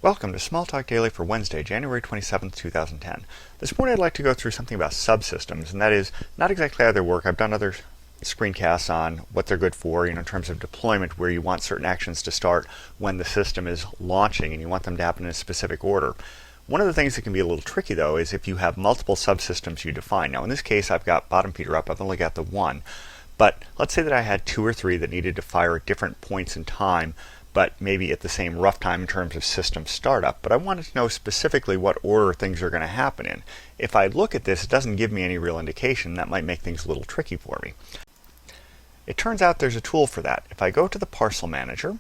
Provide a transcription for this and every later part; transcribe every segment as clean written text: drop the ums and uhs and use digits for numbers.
Welcome to Small Talk Daily for Wednesday, January 27th, 2010. This morning I'd like to go through something about subsystems, and that is not exactly how they work. I've done other screencasts on what they're good for, in terms of deployment, where you want certain actions to start when the system is launching and you want them to happen in a specific order. One of the things that can be a little tricky, though, is if you have multiple subsystems you define. Now, in this case, I've got bottom feeder up. I've only got the one. But let's say that I had two or three that needed to fire at different points in time, but maybe at the same rough time in terms of system startup. But I wanted to know specifically what order things are going to happen in. If I look at this, it doesn't give me any real indication. That might make things a little tricky for me. It turns out there's a tool for that. If I go to the Parcel Manager,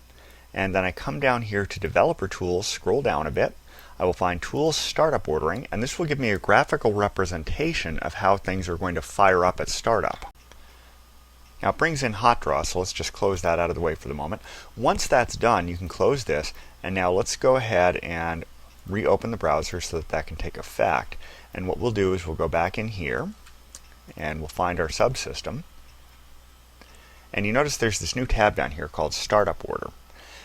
and then I come down here to Developer Tools, scroll down a bit, I will find Tools Startup Ordering, and this will give me a graphical representation of how things are going to fire up at startup. Now it brings in hot draw, so let's just close that out of the way for the moment. Once that's done, you can close this, and now let's go ahead and reopen the browser so that that can take effect. And what we'll do is we'll go back in here, and we'll find our subsystem. And you notice there's this new tab down here called Startup Order.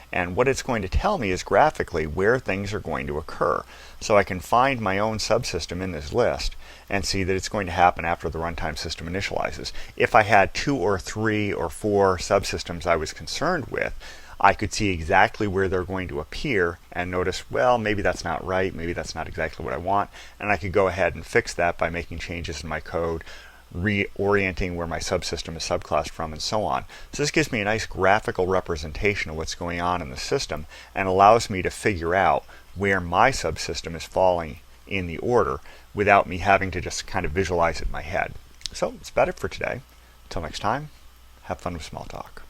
And what it's going to tell me is graphically where things are going to occur. So I can find my own subsystem in this list and see that it's going to happen after the runtime system initializes. If I had 2 or 3 or 4 subsystems I was concerned with, I could see exactly where they're going to appear and notice, well, maybe that's not right, maybe that's not exactly what I want, and I could go ahead and fix that by making changes in my code, reorienting where my subsystem is subclassed from, and so on. So this gives me a nice graphical representation of what's going on in the system and allows me to figure out where my subsystem is falling in the order without me having to just kind of visualize it in my head. So that's about it for today. Until next time, have fun with small talk.